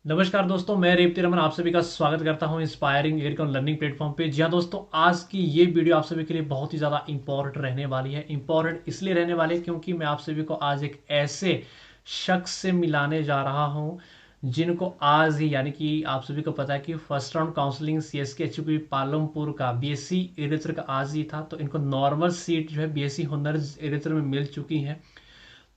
नमस्कार दोस्तों, मैं रेवती रमन आप सभी का स्वागत करता हूं इंस्पायरिंग एयर लर्निंग प्लेटफॉर्म पे। जी हाँ दोस्तों, आज की ये वीडियो आप सभी के लिए बहुत ही ज़्यादा इंपॉर्टेंट रहने वाली है। इंपॉर्टेंट इसलिए रहने वाली है क्योंकि मैं आप सभी को आज एक ऐसे शख्स से मिलाने जा रहा हूं जिनको आज ही, यानी कि आप सभी को पता है कि first round counselling CSK HUP Palampur का बीएससी एग्रीकल्चर का आज ही था। तो इनको नॉर्मल सीट जो है बीएससी हनर्स एग्रीकल्चर में मिल चुकी है।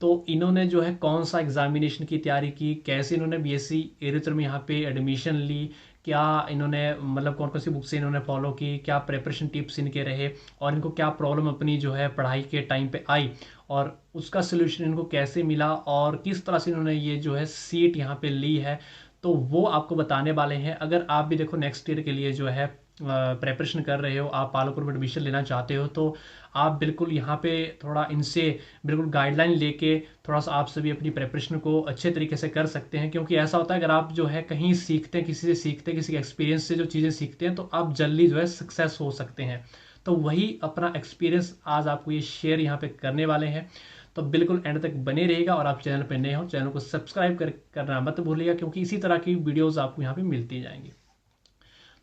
तो इन्होंने जो है कौन सा एग्जामिनेशन की तैयारी की, कैसे इन्होंने बीएससी एग्रीकल्चर में यहाँ पे एडमिशन ली, क्या इन्होंने मतलब कौन कौन सी बुक से इन्होंने फॉलो की, क्या प्रिपरेशन टिप्स इनके रहे और इनको क्या प्रॉब्लम अपनी जो है पढ़ाई के टाइम पे आई और उसका सोल्यूशन इनको कैसे मिला और किस तरह से इन्होंने ये जो है सीट यहाँ पे ली है, तो वो आपको बताने वाले हैं। अगर आप भी देखो नेक्स्ट ईयर के लिए जो है प्रेपरेशन कर रहे हो, आप पालमपुर में एडमिशन लेना चाहते हो, तो आप बिल्कुल यहाँ पे थोड़ा इनसे बिल्कुल गाइडलाइन लेके थोड़ा सा आप सभी अपनी प्रेपरेशन को अच्छे तरीके से कर सकते हैं। क्योंकि ऐसा होता है, अगर आप जो है कहीं सीखते हैं, किसी से सीखते हैं, किसी के एक्सपीरियंस से जो चीज़ें सीखते हैं, तो आप जल्दी जो है सक्सेस हो सकते हैं। तो वही अपना एक्सपीरियंस आज आपको ये शेयर यहाँ पे करने वाले हैं। तो बिल्कुल एंड तक बने रहेगा और आप चैनल पे नए हो, चैनल को सब्सक्राइब करना मत भूलिएगा, क्योंकि इसी तरह की वीडियोज़ आपको यहाँ पे मिलती जाएंगी।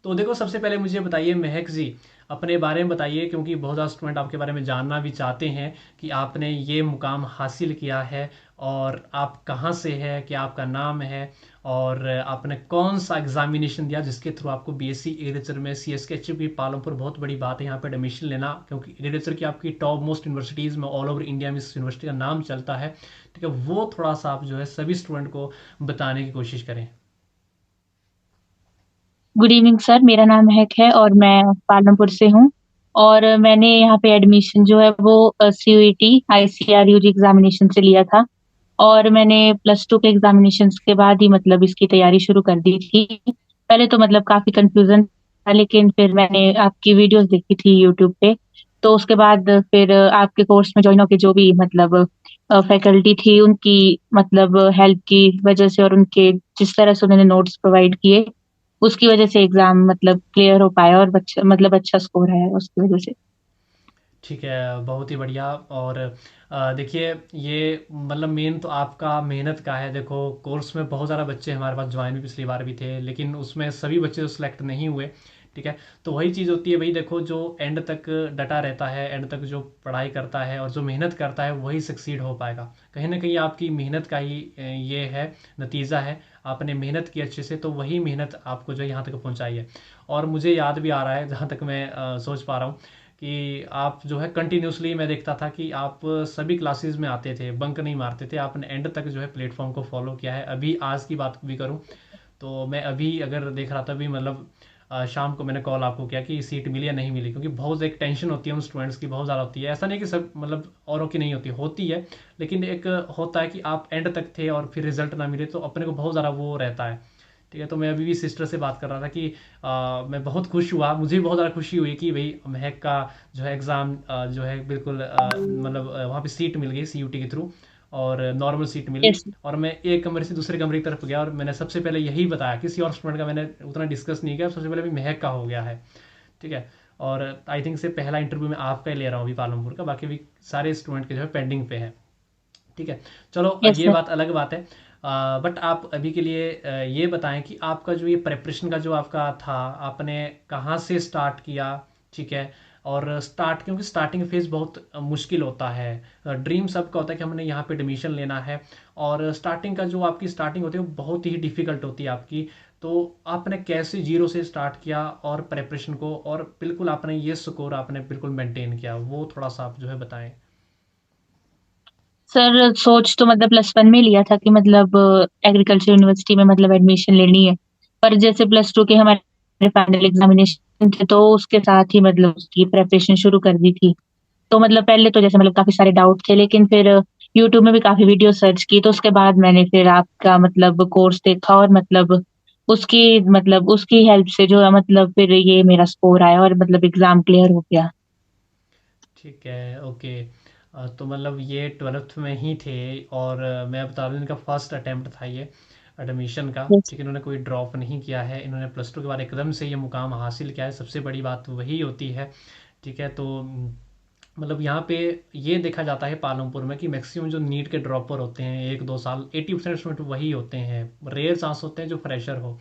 तो देखो, सबसे पहले मुझे बताइए महक जी, अपने बारे में बताइए, क्योंकि बहुत ज़्यादा स्टूडेंट आपके बारे में जानना भी चाहते हैं कि आपने ये मुकाम हासिल किया है और आप कहाँ से हैं, क्या आपका नाम है और आपने कौन सा एग्जामिनेशन दिया जिसके थ्रू आपको बीएससी एग्रीकल्चर में सीएसके एचपी पालमपुर, बहुत बड़ी बात है यहाँ पे एडमिशन लेना, क्योंकि एग्रीकल्चर की आपकी टॉप मोस्ट यूनिवर्सिटीज़ में ऑल ओवर इंडिया में इस यूनिवर्सिटी का नाम चलता है। ठीक है, वो थोड़ा सा आप जो है सभी स्टूडेंट को बताने की कोशिश करें। गुड इवनिंग सर, मेरा नाम महक है और मैं पालमपुर से हूँ। और मैंने यहाँ पे एडमिशन जो है वो सीयूईटी आईसीआर यूजी एग्जामिनेशन से लिया था। और मैंने प्लस टू के एग्जामिनेशन के बाद ही मतलब इसकी तैयारी शुरू कर दी थी। पहले तो मतलब काफी कंफ्यूजन था, लेकिन फिर मैंने आपकी वीडियोस देखी थी यूट्यूब पे। तो उसके बाद फिर आपके कोर्स में ज्वाइन होके जो भी मतलब फैकल्टी थी उनकी मतलब हेल्प की वजह से और उनके जिस तरह से उन्होंने नोट्स प्रोवाइड किए उसकी वजह से एग्जाम मतलब क्लियर हो पाया और अच्छा मतलब अच्छा स्कोर है उसकी वजह से। ठीक है, बहुत ही बढ़िया। और देखिए, ये मतलब मेन तो आपका मेहनत का है। देखो, कोर्स में बहुत ज़्यादा बच्चे हमारे पास ज्वाइन भी पिछली बार भी थे, लेकिन उसमें सभी बच्चे तो सिलेक्ट नहीं हुए। ठीक है, तो वही चीज़ होती है भाई। देखो, जो एंड तक डटा रहता है, एंड तक जो पढ़ाई करता है और जो मेहनत करता है, वही सक्सीड हो पाएगा। कहीं ना कहीं आपकी मेहनत का ही ये है, नतीजा है। आपने मेहनत की अच्छे से, तो वही मेहनत आपको जो है यहाँ तक पहुँचाई है। और मुझे याद भी आ रहा है, जहाँ तक मैं सोच पा रहा हूँ, कि आप जो है कंटिन्यूसली, मैं देखता था कि आप सभी क्लासेस में आते थे, बंक नहीं मारते थे, आपने एंड तक जो है प्लेटफॉर्म को फॉलो किया है। अभी आज की बात भी करूं, तो मैं अभी अगर देख रहा था, अभी मतलब शाम को मैंने कॉल आपको किया कि सीट मिली या नहीं मिली, क्योंकि बहुत एक टेंशन होती है उन स्टूडेंट्स की, बहुत ज़्यादा होती है। ऐसा नहीं कि सब मतलब औरों की नहीं होती, होती है, लेकिन एक होता है कि आप एंड तक थे और फिर रिजल्ट ना मिले, तो अपने को बहुत ज़्यादा वो रहता है। ठीक है, तो मैं अभी भी सिस्टर से बात कर रहा था कि मैं बहुत खुश हुआ, मुझे भी बहुत ज़्यादा खुशी हुई कि भाई महक का जो है एग्ज़ाम जो है बिल्कुल मतलब वहाँ पे सीट मिल गई सीयूटी के थ्रू और नॉर्मल सीट मिल गई। यस। और मैं एक कमरे से दूसरे कमरे की तरफ गया और मैंने सबसे पहले यही बताया, किसी और स्टूडेंट का मैंने उतना डिस्कस नहीं किया, सबसे पहले भी महक का हो गया है। ठीक है, और आई थिंक से पहला इंटरव्यू मैं आपका ही ले रहा हूँ अभी पालमपुर का, बाकी भी सारे स्टूडेंट के जो है पेंडिंग पे है। ठीक है, चलो यस ये सर। बात अलग बात है। बट आप अभी के लिए ये बताएं कि आपका जो ये प्रेपरेशन का जो आपका था, आपने कहाँ से स्टार्ट किया। ठीक है, और स्टार्ट, क्योंकि स्टार्टिंग फेज बहुत मुश्किल होता है। ड्रीम सबका होता है कि हमने यहाँ पे एडमिशन लेना है, और स्टार्टिंग का जो आपकी स्टार्टिंग होती है वो बहुत ही डिफिकल्ट होती है आपकी। तो आपने कैसे जीरो से स्टार्ट किया और प्रेपरेशन को, और बिल्कुल आपने ये स्कोर आपने बिल्कुल मेंटेन किया, वो थोड़ा सा आप जो है बताएं। सर सोच तो मतलब प्लस वन में लिया था कि मतलब एग्रीकल्चर यूनिवर्सिटी में मतलब एडमिशन लेनी है। पर जैसे प्लस टू के हमारे फाइनल एग्जामिनेशन थे तो उसके साथ ही मतलब उसकी प्रेपरेशन शुरू कर दी थी। तो मतलब पहले तो जैसे मतलब काफी सारे डाउट थे, लेकिन फिर यूट्यूब में भी काफी वीडियो सर्च की तो उसके बाद मैंने फिर आपका मतलब कोर्स देखा और मतलब उसकी हेल्प से जो है मतलब फिर ये मेरा स्कोर आया और मतलब एग्जाम क्लियर हो गया। ठीक है, ओके। तो मतलब ये ट्वेल्थ में ही थे, और मैं बता दूं, इनका फर्स्ट अटेम्प्ट था ये एडमिशन का। यस। ठीक है, इन्होंने कोई ड्रॉप नहीं किया है, इन्होंने प्लस टू के बाद एकदम से ये मुकाम हासिल किया है, सबसे बड़ी बात तो वही होती है। ठीक है, तो मतलब यहाँ पे ये देखा जाता है पालमपुर में कि मैक्सिमम जो नीट के ड्रॉपर होते हैं 1-2 साल 80% स्टूडेंट वही होते हैं। रेयर चांस होते हैं जो फ्रेशर हो।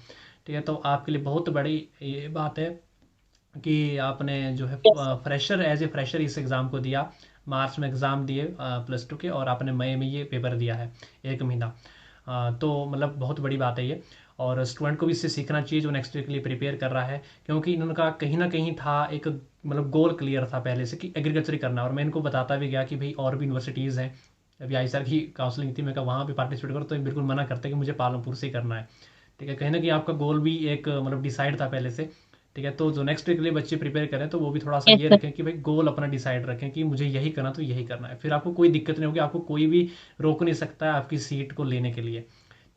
ठीक है, तो आपके लिए बहुत बड़ी ये बात है कि आपने जो है yes fresher as a fresher इस एग्ज़ाम को दिया। मार्च में एग्ज़ाम दिए +2 के, और आपने मई में ये पेपर दिया है 1 महीना। तो मतलब बहुत बड़ी बात है ये। और स्टूडेंट को भी इससे सीखना चाहिए जो नेक्स्ट ईयर के लिए प्रिपेयर कर रहा है, क्योंकि इनका कहीं ना कहीं था एक मतलब गोल क्लियर था पहले से कि एग्रीकल्चर ही करना है। और मैं इनको बताता भी गया कि भाई और भी यूनिवर्सिटीज़ हैं। अभी आईसर की काउंसलिंग थी, मैं कहा वहाँ भी पार्टिसिपेट करो, तो ये बिल्कुल मना करते कि मुझे पालमपुर से ही करना है। ठीक है, कहीं ना कहीं आपका गोल भी एक मतलब डिसाइड था पहले से। ठीक है, तो जो नेक्स्ट वीक के लिए बच्चे प्रिपेयर करें तो वो भी थोड़ा सा यस ये सर। रखें कि भाई गोल अपना डिसाइड रखें कि मुझे यही करना तो यही करना है, फिर आपको कोई दिक्कत नहीं होगी, आपको कोई भी रोक नहीं सकता है आपकी सीट को लेने के लिए।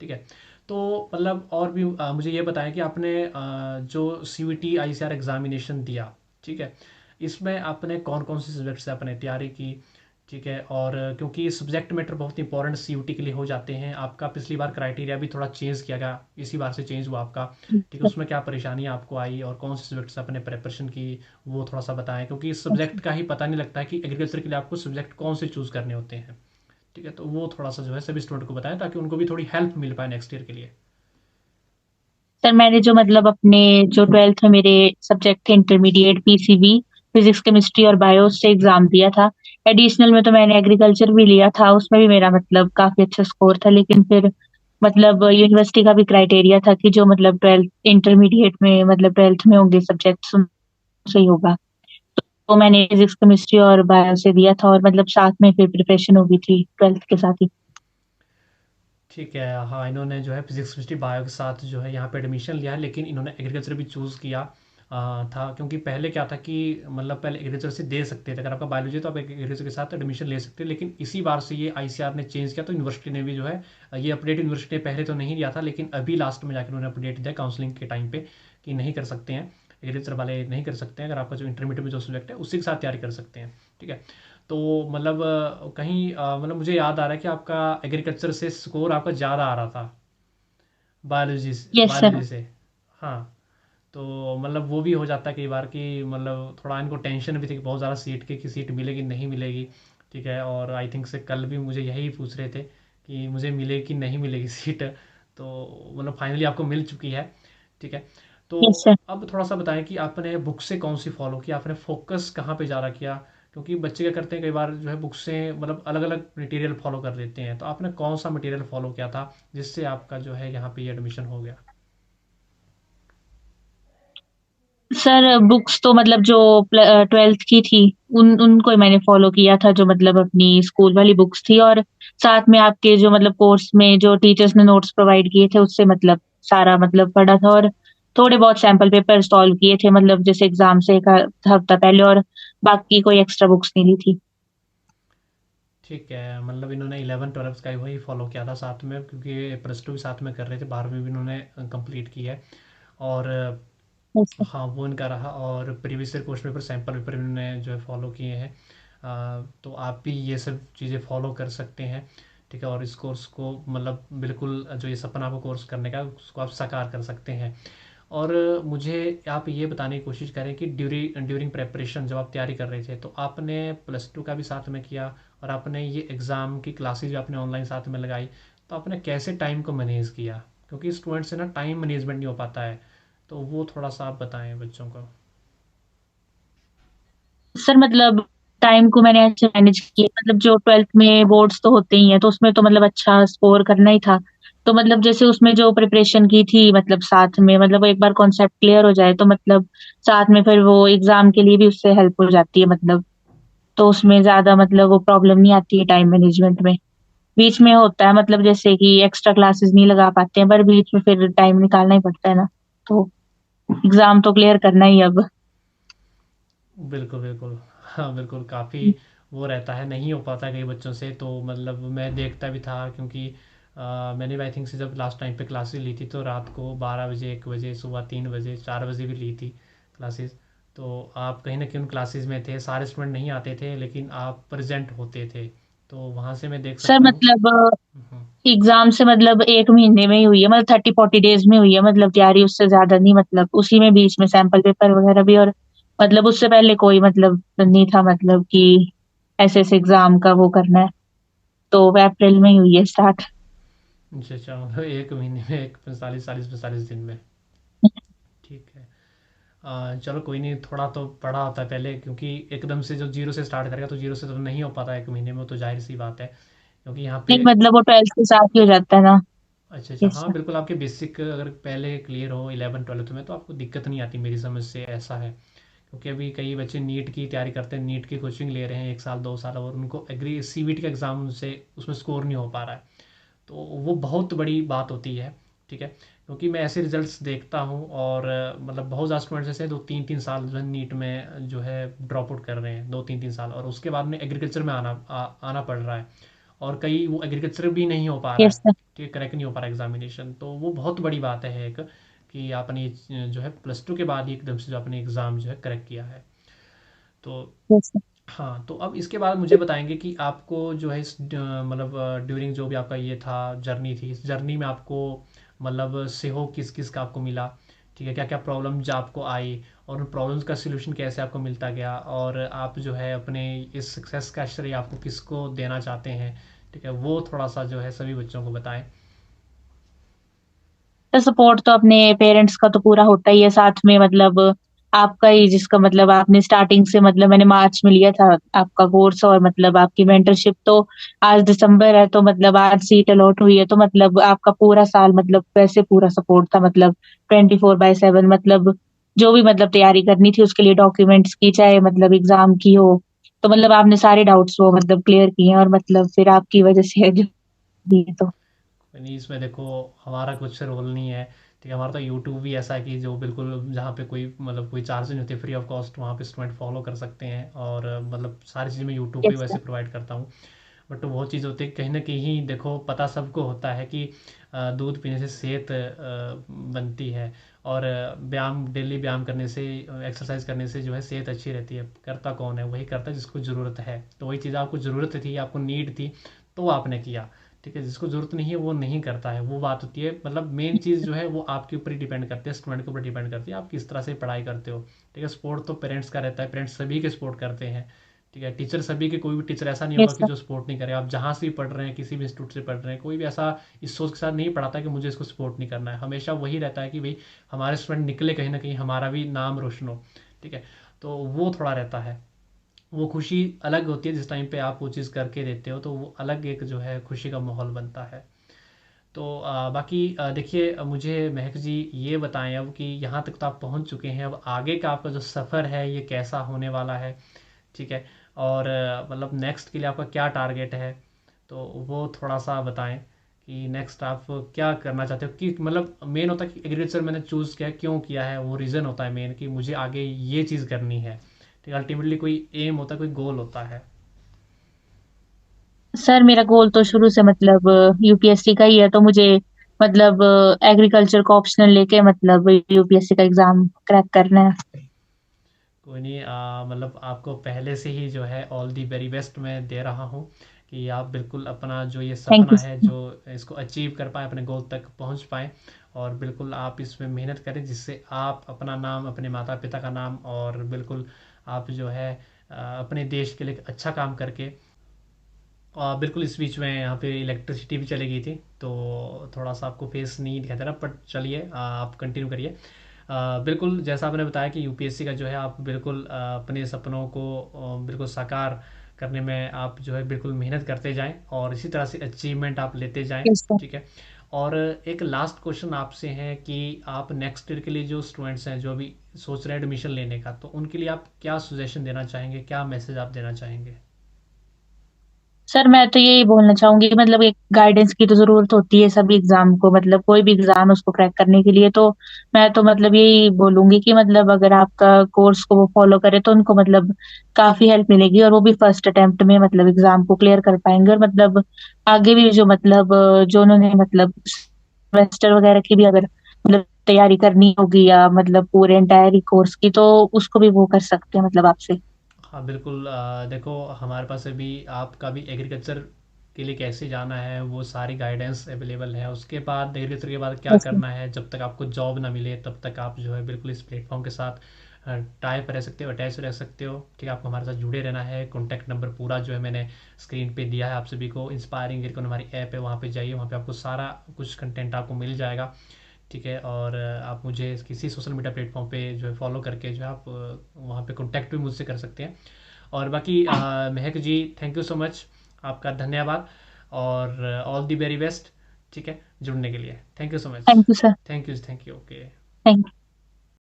ठीक है, तो मतलब और भी मुझे ये बताएं कि आपने जो C U T I C R examination दिया, ठीक है, इसमें आपने कौन कौन से सब्जेक्ट से आपने तैयारी की। ठीक है, और क्योंकि सब्जेक्ट मैटर बहुत इंपॉर्टेंट सी यू टी के लिए हो जाते हैं। आपका पिछली बार क्राइटेरिया भी थोड़ा चेंज किया गया, इसी बार से चेंज हुआ आपका। ठीक है, उसमें क्या परेशानी आपको आई और कौन से सब्जेक्ट से आपने प्रिपरेशन की, वो थोड़ा सा बताएं, क्योंकि इस सब्जेक्ट का ही पता नहीं लगता है कि एग्रीकल्चर के लिए आपको सब्जेक्ट कौन से चूज़ करने होते हैं। ठीक है, तो वो थोड़ा सा जो है सभी स्टूडेंट को बताएं ताकि उनको भी थोड़ी हेल्प मिल पाए नेक्स्ट ईयर के लिए। सर मैंने जो मतलब अपने जो 12th में मेरे सब्जेक्ट थे इंटरमीडिएट पीसीबी, फिजिक्स केमिस्ट्री और बायो से एग्जाम दिया था। एडिशनल में तो मैंने एग्रीकल्चर भी लिया था, उसमें भी मेरा मतलब काफी अच्छा स्कोर था, लेकिन फिर मतलब यूनिवर्सिटी का भी क्राइटेरिया था कि जो मतलब 12th इंटरमीडिएट में मतलब 12th में होंगे सब्जेक्ट से ही होगा। तो मैंने फिजिक्स केमिस्ट्री और बायो से दिया था, और मतलब साथ में फिर प्रिपरेशन हो गई थी 12th के साथ ही। ठीक है, हाँ, इन्होंने जो है फिजिक्स केमिस्ट्री बायो के साथ जो है यहाँ पे एडमिशन लिया है, लेकिन इन्होंने एग्रीकल्चर भी चूज़ किया था, क्योंकि पहले क्या था कि मतलब पहले एग्रीकल्चर से दे सकते थे, अगर आपका बायोलॉजी है तो आप एग्रीकल्चर के साथ एडमिशन ले सकते हैं। लेकिन इसी बार से ये आईसीआर ने चेंज किया, तो यूनिवर्सिटी ने भी जो है ये अपडेट यूनिवर्सिटी ने पहले तो नहीं दिया था, लेकिन अभी लास्ट में जाकर उन्होंने अपडेट दिया काउंसलिंग के टाइम पे कि नहीं कर सकते हैं, एग्रीकल्चर वाले नहीं कर सकते हैं, अगर आपका जो इंटरमीडिएट में जो सब्जेक्ट है उसी के साथ तैयारी कर सकते हैं। ठीक है, तो मतलब कहीं मतलब मुझे याद आ रहा है कि आपका एग्रीकल्चर से स्कोर आपका ज़्यादा आ रहा था यस सर। बायोलॉजी से। हाँ, तो मतलब वो भी हो जाता है कई बार कि मतलब थोड़ा इनको टेंशन भी थी कि बहुत ज़्यादा सीट की सीट मिलेगी नहीं मिलेगी। ठीक है, और आई थिंक से कल भी मुझे यही पूछ रहे थे कि मुझे मिलेगी कि नहीं मिलेगी सीट। तो मतलब फाइनली आपको मिल चुकी है। ठीक है, तो यस सर। अब थोड़ा सा बताएं कि आपने बुक से कौन सी फॉलो की, आपने फोकस कहाँ पे ज़्यादा किया, क्योंकि बच्चे क्या करते हैं कई बार जो है बुक से मतलब अलग अलग मटेरियल फॉलो कर लेते हैं, तो आपने कौन सा मटेरियल फॉलो किया था जिससे आपका जो है यहाँ पे ये एडमिशन हो गया। सर बुक्स तो मतलब जो 12th की थी उन उनको ही मैंने फॉलो किया था, जो मतलब अपनी स्कूल वाली बुक्स थी, और साथ में आपके जो मतलब कोर्स में जो टीचर्स ने नोट्स प्रोवाइड किए थे उससे मतलब सारा मतलब पढ़ा था, और थोड़े बहुत सैंपल पेपर सॉल्व किए थे मतलब जैसे एग्जाम से एक हफ्ता पहले, और बाकी कोई एक्स्ट्रा बुक्स नहीं ली थी। ठीक है, मतलब इन्होंने 11-12 का ही वही फॉलो किया था साथ में, क्योंकि +2 भी साथ में कर रहे थे, 12वीं भी इन्होंने कंप्लीट की है। और यस सर। हाँ, वो इनका रहा, और previous year question paper sample paper इन्होंने जो है फॉलो किए हैं। तो आप भी ये सब चीज़ें फॉलो कर सकते हैं। ठीक है, और इस कोर्स को मतलब बिल्कुल जो ये सपना आपको कोर्स करने का उसको आप साकार कर सकते हैं। और मुझे आप ये बताने की कोशिश करें कि ड्यूरिंग प्रेपरेशन जब आप तैयारी कर रहे थे तो आपने +2 का भी साथ में किया, और आपने ये एग्ज़ाम की क्लासेज भी आपने ऑनलाइन साथ में लगाई, तो आपने कैसे टाइम को मैनेज किया, क्योंकि स्टूडेंट से ना टाइम मैनेजमेंट नहीं हो पाता है, तो वो थोड़ा सा आप बताएं बच्चों को। सर मतलब टाइम को मैंने अच्छा मैनेज किया, मतलब जो 12th में बोर्ड्स तो होते ही हैं, तो उसमें तो मतलब अच्छा स्कोर करना ही था। तो मतलब जैसे उसमें जो प्रिपरेशन की थी मतलब साथ में मतलब वो एक बार कॉन्सेप्ट क्लियर हो जाए तो मतलब साथ में फिर वो एग्जाम के लिए भी उससे हेल्प हो जाती है मतलब। तो उसमें ज्यादा मतलब वो प्रॉब्लम नहीं आती है टाइम मैनेजमेंट में। बीच में होता है मतलब जैसे कि एक्स्ट्रा क्लासेस नहीं लगा पाते हैं, पर बीच में फिर टाइम निकालना ही पड़ता है ना। तो एग्जाम तो क्लियर करना ही है अब। बिल्कुल बिल्कुल, हाँ बिल्कुल, काफ़ी वो रहता है, नहीं हो पाता कई बच्चों से, तो मतलब मैं देखता भी था, क्योंकि मैंने भी आई थिंक से जब लास्ट टाइम पे क्लासेस ली थी तो रात को 12 बजे, 1 बजे, सुबह 3 बजे, 4 बजे भी ली थी क्लासेस। तो आप कहीं ना कहीं उन क्लासेस में थे, सारे स्टूडेंट नहीं आते थे लेकिन आप प्रेजेंट होते थे, तो वहाँ से मैं देख सर सकता हूँ। मतलब हम्म, एग्जाम से मतलब 1 महीने में ही हुई है, मतलब 30-40 डेज में हुई है मतलब तैयारी, उससे ज्यादा नहीं, मतलब उसी में बीच में सैंपल पेपर वगैरह भी और मतलब उससे पहले कोई मतलब नहीं था मतलब कि ऐसे ऐसे एग्जाम का वो करना है। तो वो अप्रैल में ही हुई है स्टार्ट। अच्छा अच्छा, मतलब 1 महीने में, एक 45 दिन में। ठीक है। चलो कोई नहीं, थोड़ा तो पढ़ा होता है पहले, क्योंकि एकदम से जो जीरो से स्टार्ट करेगा तो जीरो से तो नहीं हो पाता 1 महीने में, वो तो जाहिर सी बात है, क्योंकि यहाँ पे। नहीं मतलब वो 12th के साथ ही हो जाता है ना। अच्छा अच्छा, इस हाँ बिल्कुल, आपके बेसिक अगर पहले क्लियर हो 11 12 में तो आपको दिक्कत नहीं आती, मेरी समझ से ऐसा है। क्योंकि अभी कई बच्चे नीट की तैयारी करते हैं, नीट की कोचिंग ले रहे हैं 1 साल 2 साल, और उनको एग्री सीवीटी का एग्ज़ाम से उसमें स्कोर नहीं हो पा रहा है, तो वो बहुत बड़ी बात होती है। ठीक है, क्योंकि मैं ऐसे रिजल्ट्स देखता हूँ, और मतलब बहुत ज़्यादा स्टूडेंट्स ऐसे हैं 2 3 3 साल जो है नीट में जो है ड्रॉप आउट कर रहे हैं, 2 3 3 साल, और उसके बाद में एग्रीकल्चर में आना पड़ रहा है, और कई वो एग्रीकल्चर भी नहीं हो पा रहा यस है। सर। ठीक है, करेक्ट नहीं हो पा रहा एग्जामिनेशन, तो वो बहुत बड़ी बात है एक, कि आपने जो है +2 के बाद ही एकदम से जो आपने एग्ज़ाम जो है करेक्ट किया है। तो यस सर। हाँ, तो अब इसके बाद मुझे बताएँगे कि आपको जो है इस मतलब ड्यूरिंग जो भी आपका ये था, जर्नी थी, इस जर्नी में आपको मतलब सहयोग किस-किस का आपको मिला? ठीक है, क्या-क्या प्रॉब्लम्स आपको आई, और उन प्रॉब्लम्स का सॉल्यूशन कैसे आपको मिलता गया, और आप जो है अपने इस सक्सेस का श्रेय आपको किसको देना चाहते हैं? ठीक है, वो थोड़ा-सा जो है सभी बच्चों को बताएँ। तो सपोर्ट तो अपने पेरेंट्स का तो पूरा होता ही है, साथ में मतलब आपका ही जिसका मतलब आपने स्टार्टिंग से मतलब मैंने मार्च में लिया था आपका कोर्स, और मतलब आपकी मेंटरशिप तो आज दिसंबर है, तो मतलब आज सीट अलॉट हुई है, तो मतलब आपका पूरा साल मतलब वैसे पूरा सपोर्ट था मतलब 24/7 मतलब जो भी मतलब तैयारी करनी थी उसके लिए डॉक्यूमेंट्स की चाहे मतलब एग्जाम की हो, तो मतलब आपने सारे डाउट्स वो मतलब क्लियर किए हैं, और मतलब फिर आपकी वजह से है जो भी है तो। नहीं, इसमें देखो हमारा कुछ रोल नहीं है। ठीक है, हमारा तो यूट्यूब भी ऐसा है कि जो बिल्कुल जहाँ पे कोई मतलब कोई चार्ज नहीं होती, फ्री ऑफ कॉस्ट वहाँ पे स्टूडेंट फॉलो कर सकते हैं, और मतलब सारी चीज़ें मैं यूट्यूब पे यस वैसे सर। प्रोवाइड करता हूँ। बट वो चीज़ होती है कहीं ना कहीं, देखो पता सबको होता है कि दूध पीने से सेहत बनती है, और व्यायाम, डेली व्यायाम करने से, एक्सरसाइज करने से जो है सेहत अच्छी रहती है। करता कौन है? वही करता है जिसको ज़रूरत है, तो वही चीज़ आपको ज़रूरत थी, आपको नीड थी, तो आपने किया। ठीक है, जिसको ज़रूरत नहीं है वो नहीं करता है, वो बात होती है। मतलब मेन चीज़ जो है वो आपके ऊपर ही डिपेंड करती है, स्टूडेंट के ऊपर डिपेंड करती है, आप किस तरह से पढ़ाई करते हो। ठीक है, सपोर्ट तो पेरेंट्स का रहता है, पेरेंट्स सभी के सपोर्ट करते हैं। ठीक है, टीचर सभी के, कोई भी टीचर ऐसा नहीं होगा यस कि सर। जो सपोर्ट नहीं करे। आप जहाँ से भी पढ़ रहे हैं, किसी भी इंस्टीट्यूट से पढ़ रहे हैं, कोई भी ऐसा इस सोच के साथ नहीं पढ़ाता कि मुझे इसको सपोर्ट नहीं करना है। हमेशा वही रहता है कि भाई हमारे स्टूडेंट निकले कहीं ना कहीं, हमारा भी नाम रोशन हो। ठीक है, तो वो थोड़ा रहता है, वो खुशी अलग होती है जिस टाइम पे आप वो चीज़ करके देते हो, तो वो अलग एक जो है खुशी का माहौल बनता है। तो बाकी देखिए, मुझे महक जी ये बताएं अब कि यहाँ तक तो आप पहुँच चुके हैं, अब आगे का आपका जो सफ़र है ये कैसा होने वाला है? ठीक है, और मतलब नेक्स्ट के लिए आपका क्या टारगेट है? तो वो थोड़ा सा बताएं कि नेक्स्ट आप क्या करना चाहते हो, कि मतलब मेन होता है कि एग्रीकल्चर मैंने चूज़ किया, क्यों किया है, वो रीज़न होता है मेन, कि मुझे आगे ये चीज़ करनी है। ठीक है, अल्टीमेटली कोई एम होता है, कोई गोल होता है। सर मेरा गोल तो शुरू से मतलब यूपीएससी का ही है, तो मुझे मतलब एग्रीकल्चर को ऑप्शनल लेके मतलब यूपीएससी का एग्जाम क्रैक करना है। कोई नहीं, मतलब आपको पहले से ही जो है ऑल दी वेरी बेस्ट मैं दे रहा हूँ, कि आप बिल्कुल अपना जो ये थैंक सपना यू है सर। जो इसको अचीव कर पाएँ, अपने गोल तक पहुँच पाएँ, और बिल्कुल आप इसमें मेहनत करें, जिससे आप अपना नाम, अपने माता पिता का नाम, और बिल्कुल आप जो है अपने देश के लिए एक अच्छा काम करके। बिल्कुल, इस बीच में यहाँ पे इलेक्ट्रिसिटी भी चली गई थी, तो थोड़ा सा आपको फेस नहीं दिखाई दे रहा, बट चलिए आप कंटिन्यू करिए। बिल्कुल जैसा आपने बताया कि यूपीएससी का जो है आप बिल्कुल अपने सपनों को बिल्कुल साकार करने में आप जो है बिल्कुल मेहनत करते जाएं, और इसी तरह से अचीवमेंट आप लेते जाएं। Yes sir. ठीक है, और एक लास्ट क्वेश्चन आपसे है कि आप नेक्स्ट ईयर के लिए जो स्टूडेंट्स हैं, जो अभी सोच रहे हैं एडमिशन लेने का, तो उनके लिए आप क्या सजेशन देना चाहेंगे, क्या मैसेज आप देना चाहेंगे? सर मैं तो यही बोलना चाहूंगी कि मतलब एक गाइडेंस की तो जरूरत होती है सभी एग्जाम को, मतलब कोई भी एग्जाम है उसको क्रैक करने के लिए, तो मैं तो मतलब यही बोलूंगी कि मतलब अगर आपका कोर्स को वो फॉलो करे तो उनको मतलब काफी हेल्प मिलेगी, और वो भी फर्स्ट अटेम्प्ट में मतलब एग्जाम को क्लियर कर पाएंगे, और मतलब आगे भी जो मतलब जो उन्होंने मतलब सेमेस्टर वगैरह की भी अगर मतलब तैयारी करनी होगी या मतलब पूरे एंटायर कोर्स की, तो उसको भी वो कर सकते हैं मतलब आपसे। हाँ बिल्कुल, देखो हमारे पास अभी आपका भी एग्रीकल्चर के लिए कैसे जाना है वो सारी गाइडेंस अवेलेबल है। उसके बाद एग्रीकल्चर के बाद क्या यस सर। करना है, जब तक आपको जॉब ना मिले तब तक आप जो है बिल्कुल इस प्लेटफॉर्म के साथ टाइप रह सकते हो, अटैच रह सकते हो। ठीक है, आपको हमारे साथ जुड़े रहना है। कॉन्टैक्ट नंबर पूरा जो है मैंने स्क्रीन पे दिया है आप सभी को। इंस्पायरिंग एयरकॉन हमारी ऐप है, वहाँ पे जाइए, वहाँ पे आपको सारा कुछ कंटेंट आपको मिल जाएगा। ठीक है, और आप मुझे किसी सोशल मीडिया प्लेटफॉर्म पे जो है फॉलो करके जो है आप वहाँ पे कॉन्टैक्ट भी मुझसे कर सकते हैं। और बाकी महक जी, थैंक यू सो मच, आपका धन्यवाद, और ऑल दी वेरी बेस्ट। ठीक है, जुड़ने के लिए thank you so much. Thank you sir. Thank you, thank you, okay. Thank